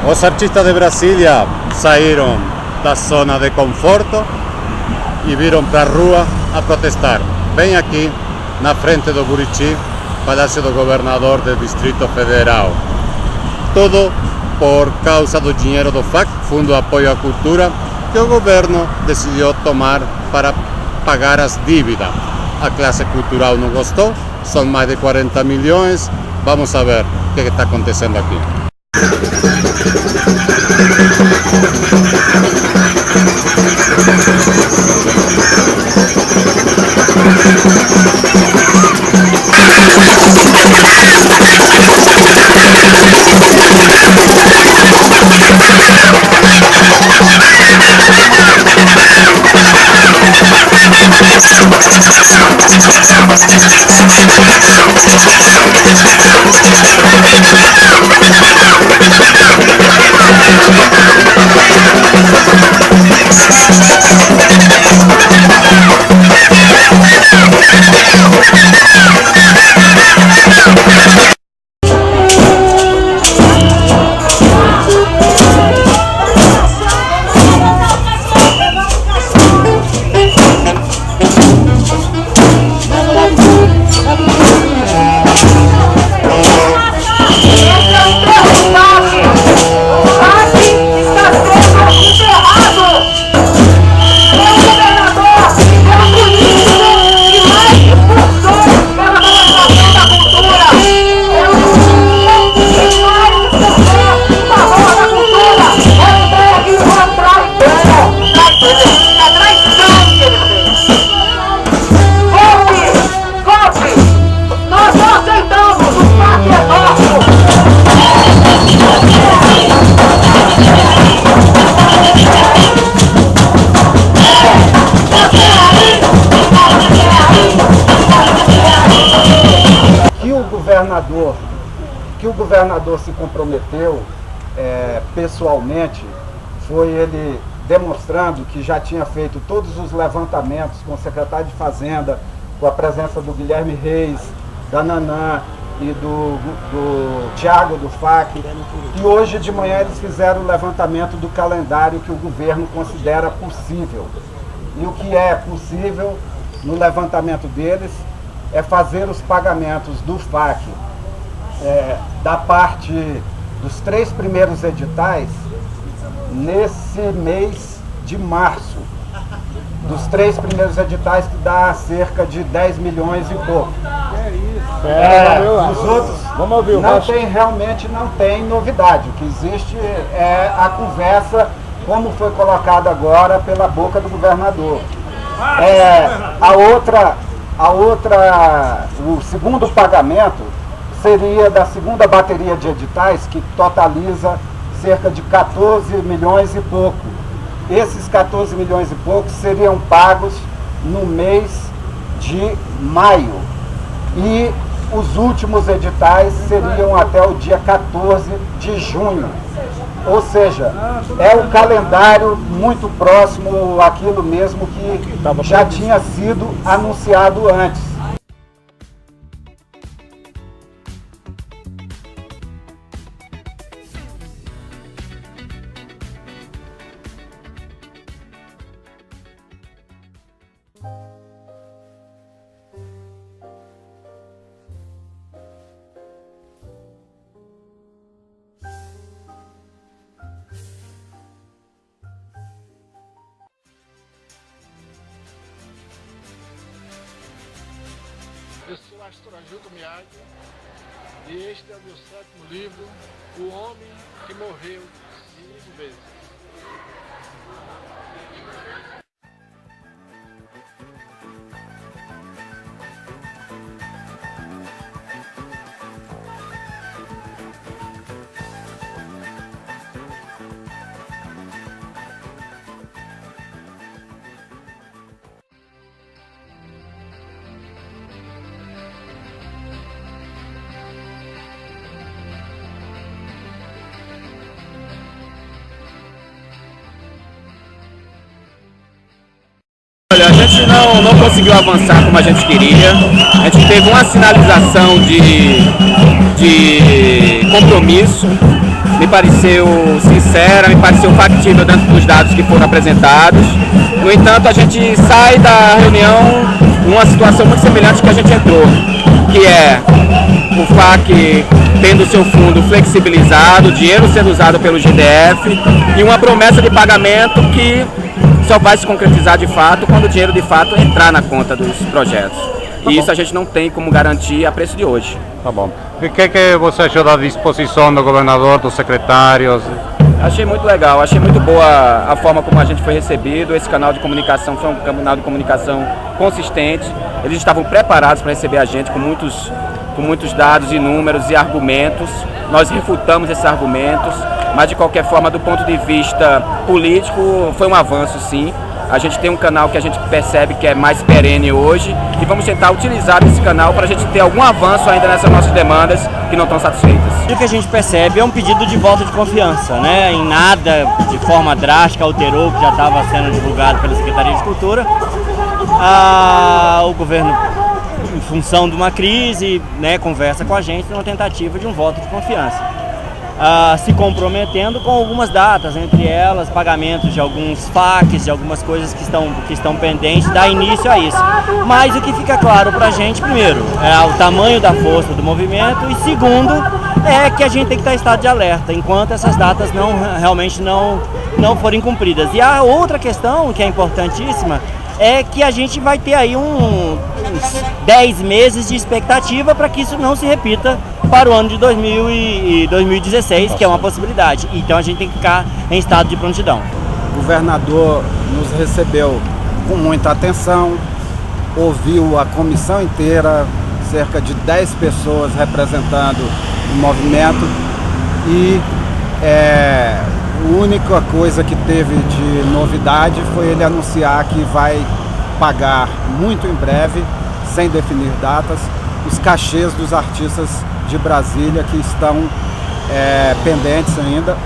Os artistas de Brasília saíram da zona de conforto e viram para a rua a protestar. Bem aqui na frente do Buriti, Palácio do Governador do Distrito Federal. Tudo por causa do dinheiro do FAC, Fundo de Apoio à Cultura, que o governo decidiu tomar para pagar as dívidas. A classe cultural não gostou, são mais de 40 milhões. Vamos ver o que está acontecendo aqui. Que o governador se comprometeu pessoalmente foi ele demonstrando que já tinha feito todos os levantamentos com o secretário de Fazenda, com a presença do Guilherme Reis, da Nanã e do Thiago do FAC, e hoje de manhã eles fizeram o levantamento do calendário que o governo considera possível. E o que é possível no levantamento deles é fazer os pagamentos do FAC da parte dos 3 primeiros editais nesse mês de março. Dos 3 primeiros editais, que dá cerca de 10 milhões e pouco. Os outros realmente não tem novidade. O que existe é a conversa, como foi colocado agora pela boca do governador. O segundo pagamento seria da segunda bateria de editais, que totaliza cerca de 14 milhões e pouco. Esses 14 milhões e pouco seriam pagos no mês de maio. E os últimos editais seriam até o dia 14 de junho. Ou seja, é um calendário muito próximo àquilo mesmo que já tinha sido anunciado antes. Eu sou Astroajuto Miyagi e este é o meu 7º livro, O Homem que Morreu 5 vezes. Olha, a gente não conseguiu avançar como a gente queria. A gente teve uma sinalização de compromisso me pareceu sincera, me pareceu factível dentro dos dados que foram apresentados. No entanto, a gente sai da reunião numa situação muito semelhante que a gente entrou, que é o FAC tendo seu fundo flexibilizado, o dinheiro sendo usado pelo GDF e uma promessa de pagamento que só vai se concretizar de fato quando o dinheiro de fato entrar na conta dos projetos. E isso a gente não tem como garantir a preço de hoje. Tá bom. E o que você achou da disposição do governador, dos secretários? Achei muito legal, achei muito boa a forma como a gente foi recebido. Esse canal de comunicação foi um canal de comunicação consistente. Eles estavam preparados para receber a gente com muitos dados e números e argumentos. Nós refutamos esses argumentos, mas de qualquer forma, do ponto de vista político, foi um avanço sim. A gente tem um canal que a gente percebe que é mais perene hoje e vamos tentar utilizar esse canal para a gente ter algum avanço ainda nessas nossas demandas que não estão satisfeitas. O que a gente percebe é um pedido de voto de confiança, né? Em nada de forma drástica alterou o que já estava sendo divulgado pela Secretaria de Cultura. O governo, em função de uma crise, né, conversa com a gente numa tentativa de um voto de confiança. Se comprometendo com algumas datas, entre elas pagamentos de alguns FAQs, de algumas coisas que estão pendentes, dá início a isso. Mas o que fica claro para a gente, primeiro, é o tamanho da força do movimento e segundo, é que a gente tem que estar em estado de alerta, enquanto essas datas realmente não forem cumpridas. E a outra questão, que é importantíssima, é que a gente vai ter aí uns 10 meses de expectativa para que isso não se repita para o ano de 2016, que é uma possibilidade. Então a gente tem que ficar em estado de prontidão. O governador nos recebeu com muita atenção, ouviu a comissão inteira, cerca de 10 pessoas representando o movimento e a única coisa que teve de novidade foi ele anunciar que vai pagar muito em breve, sem definir datas, os cachês dos artistas de Brasília que estão pendentes ainda.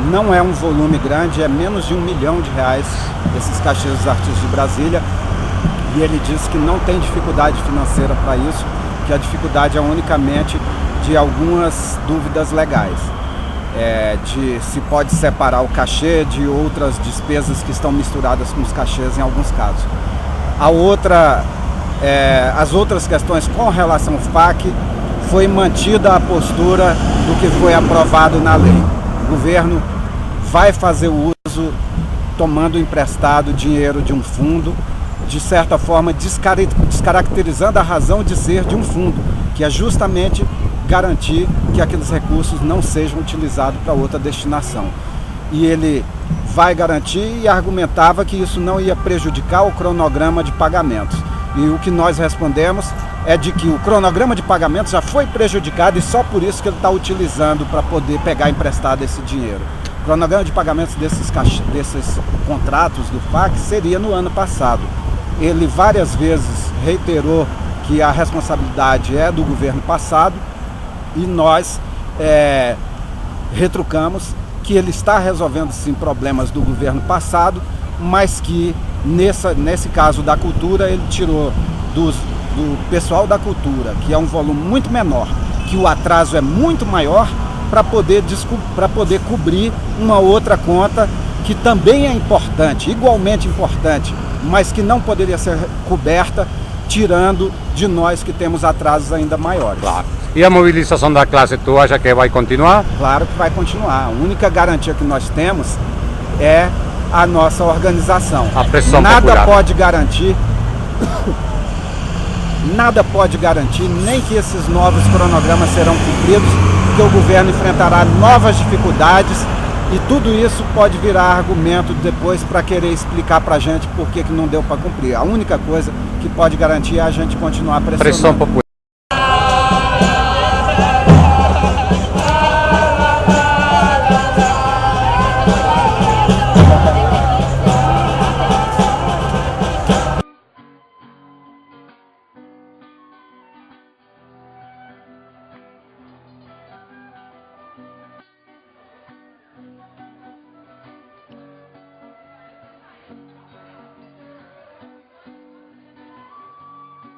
Não é um volume grande, é menos de R$1 milhão esses cachês dos artistas de Brasília. E ele disse que não tem dificuldade financeira para isso, que a dificuldade é unicamente de algumas dúvidas legais. De se pode separar o cachê de outras despesas que estão misturadas com os cachês em alguns casos. As outras questões com relação ao FAC, foi mantida a postura do que foi aprovado na lei. O governo vai fazer o uso, tomando emprestado dinheiro de um fundo, de certa forma descaracterizando a razão de ser de um fundo, que é justamente garantir que aqueles recursos não sejam utilizados para outra destinação. E ele vai garantir e argumentava que isso não ia prejudicar o cronograma de pagamentos. E o que nós respondemos é de que o cronograma de pagamentos já foi prejudicado e só por isso que ele está utilizando para poder pegar emprestado esse dinheiro. O cronograma de pagamentos desses contratos do FAC seria no ano passado. Ele várias vezes reiterou que a responsabilidade é do governo passado e nós retrucamos que ele está resolvendo sim problemas do governo passado, mas que nesse caso da cultura ele tirou do pessoal da cultura, que é um volume muito menor, que o atraso é muito maior, para poder cobrir uma outra conta que também é importante, igualmente importante, mas que não poderia ser coberta tirando de nós que temos atrasos ainda maiores. Claro. E a mobilização da classe, tu acha que vai continuar? Claro que vai continuar. A única garantia que nós temos é a nossa organização. A pressão popular. Nada pode garantir, nem que esses novos cronogramas serão cumpridos, porque o governo enfrentará novas dificuldades e tudo isso pode virar argumento depois para querer explicar para a gente por que não deu para cumprir. A única coisa que pode garantir é a gente continuar pressionando. Pressão popular.